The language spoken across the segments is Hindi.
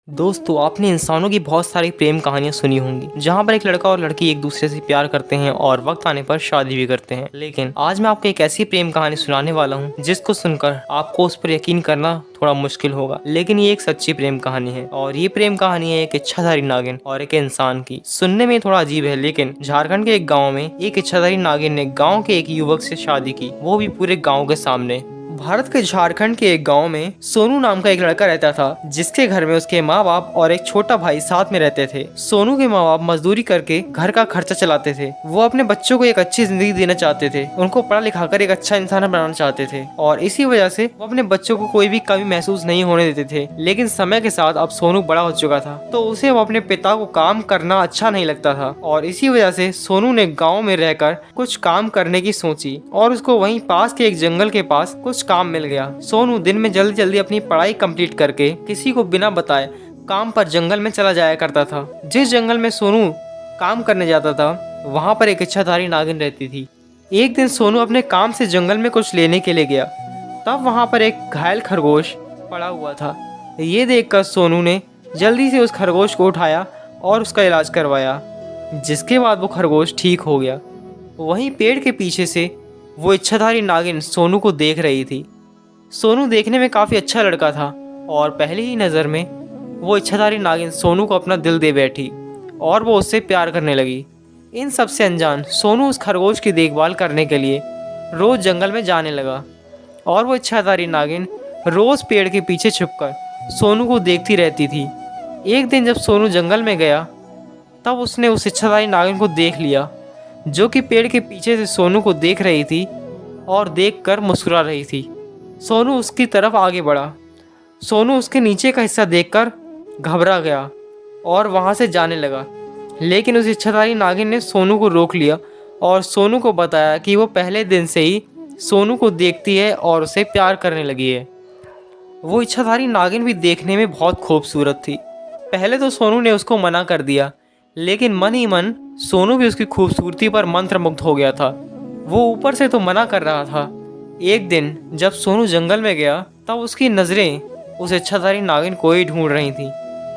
दोस्तों, आपने इंसानों की बहुत सारी प्रेम कहानियां सुनी होंगी जहां पर एक लड़का और लड़की एक दूसरे से प्यार करते हैं और वक्त आने पर शादी भी करते हैं। लेकिन आज मैं आपको एक ऐसी प्रेम कहानी सुनाने वाला हूं जिसको सुनकर आपको उस पर यकीन करना थोड़ा मुश्किल होगा, लेकिन ये एक सच्ची प्रेम कहानी है। और ये प्रेम कहानी है एक इच्छाधारी नागिन और एक इंसान की। सुनने में थोड़ा अजीब है, लेकिन झारखंड के एक गाँव में एक इच्छाधारी नागिन ने गाँव के एक युवक से शादी की, वो भी पूरे गाँव के सामने। भारत के झारखंड के एक गांव में सोनू नाम का एक लड़का रहता था, जिसके घर में उसके माँ बाप और एक छोटा भाई साथ में रहते थे। सोनू के माँ बाप मजदूरी करके घर का खर्चा चलाते थे। वो अपने बच्चों को एक अच्छी जिंदगी देना चाहते थे, उनको पढ़ा लिखा कर एक अच्छा इंसान बनाना चाहते थे, और इसी वजह से वो अपने बच्चों को कोई भी कमी महसूस नहीं होने देते थे। लेकिन समय के साथ अब सोनू बड़ा हो चुका था, तो उसे वो अपने पिता को काम करना अच्छा नहीं लगता था, और इसी वजह से सोनू ने गाँव में रहकर कुछ काम करने की सोची, और उसको वहीं पास के एक जंगल के पास कुछ काम मिल गया। सोनू दिन में जल्दी जल्दी अपनी पढ़ाई कंप्लीट करके किसी को बिना बताए काम पर जंगल में चला जाया करता था। जिस जंगल में सोनू काम करने जाता था, वहाँ पर एक इच्छाधारी नागिन रहती थी। एक दिन सोनू अपने काम से जंगल में कुछ लेने के लिए गया, तब वहाँ पर एक घायल खरगोश पड़ा हुआ था। ये देखकर सोनू ने जल्दी से उस खरगोश को उठाया और उसका इलाज करवाया, जिसके बाद वो खरगोश ठीक हो गया। वहीं पेड़ के पीछे से वो इच्छाधारी नागिन सोनू को देख रही थी। सोनू देखने में काफ़ी अच्छा लड़का था, और पहली ही नज़र में वो इच्छाधारी नागिन सोनू को अपना दिल दे बैठी और वो उससे प्यार करने लगी। इन सब से अनजान सोनू उस खरगोश की देखभाल करने के लिए रोज़ जंगल में जाने लगा, और वो इच्छाधारी नागिन रोज़ पेड़ के पीछे छुपकर सोनू को देखती रहती थी। एक दिन जब सोनू जंगल में गया, तब उसने उस इच्छाधारी नागिन को देख लिया, जो कि पेड़ के पीछे से सोनू को देख रही थी और देखकर मुस्कुरा रही थी। सोनू उसकी तरफ आगे बढ़ा। सोनू उसके नीचे का हिस्सा देखकर घबरा गया और वहाँ से जाने लगा, लेकिन उस इच्छाधारी नागिन ने सोनू को रोक लिया और सोनू को बताया कि वो पहले दिन से ही सोनू को देखती है और उसे प्यार करने लगी है। वो इच्छाधारी नागिन भी देखने में बहुत खूबसूरत थी। पहले तो सोनू ने उसको मना कर दिया, लेकिन मन ही मन सोनू भी उसकी खूबसूरती पर मंत्रमुग्ध हो गया था। वो ऊपर से तो मना कर रहा था। एक दिन जब सोनू जंगल में गया, तब उसकी नज़रें उस इच्छाधारी नागिन को ही ढूंढ रही थी,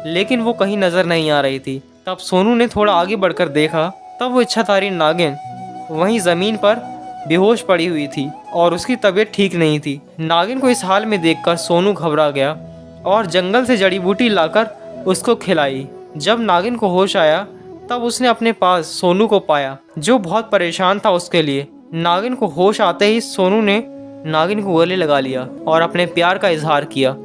लेकिन वो कहीं नज़र नहीं आ रही थी। तब सोनू ने थोड़ा आगे बढ़कर देखा, तब वो इच्छाधारी नागिन वहीं ज़मीन पर बेहोश पड़ी हुई थी और उसकी तबीयत ठीक नहीं थी। नागिन को इस हाल में देखकर सोनू घबरा गया और जंगल से जड़ी बूटी लाकर उसको खिलाई। जब नागिन को होश आया, तब उसने अपने पास सोनू को पाया, जो बहुत परेशान था उसके लिए। नागिन को होश आते ही सोनू ने नागिन को गले लगा लिया और अपने प्यार का इजहार किया,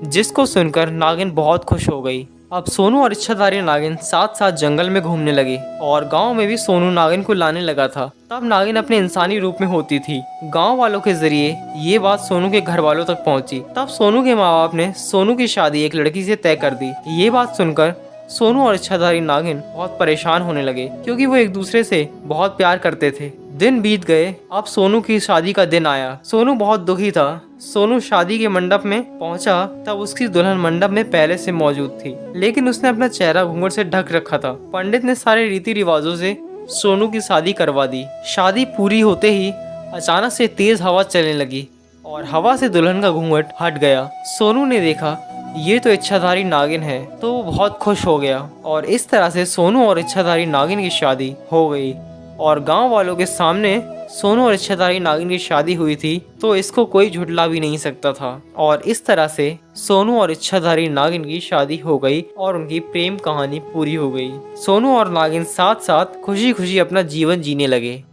जिसको सुनकर नागिन बहुत खुश हो गई। अब सोनू और इच्छाधारी नागिन साथ साथ जंगल में घूमने लगे, और गांव में भी सोनू नागिन को लाने लगा था। तब नागिन अपने इंसानी रूप में होती थी। गांव वालों के जरिए ये बात सोनू के घर वालों तक पहुंची। तब सोनू के माँ बाप ने सोनू की शादी एक लड़की से तय कर दी। ये बात सुनकर सोनू और इच्छाधारी नागिन बहुत परेशान होने लगे, क्योंकि वो एक दूसरे से बहुत प्यार करते थे। दिन बीत गए। अब सोनू की शादी का दिन आया। सोनू बहुत दुखी था। सोनू शादी के मंडप में पहुंचा, तब उसकी दुल्हन मंडप में पहले से मौजूद थी, लेकिन उसने अपना चेहरा घूंघट से ढक रखा था। पंडित ने सारे रीति रिवाजों से सोनू की शादी करवा दी। शादी पूरी होते ही अचानक से तेज हवा चलने लगी और हवा से दुल्हन का घूंघट हट गया। सोनू ने देखा ये तो इच्छाधारी नागिन है, तो वो बहुत खुश हो गया, और इस तरह से सोनू और इच्छाधारी नागिन की शादी हो गई। और गांव वालों के सामने सोनू और इच्छाधारी नागिन की शादी हुई थी, तो इसको कोई झुठला भी नहीं सकता था। और इस तरह से सोनू और इच्छाधारी नागिन की शादी हो गई और उनकी प्रेम कहानी पूरी हो गई। सोनू और नागिन साथ साथ खुशी खुशी अपना जीवन जीने लगे।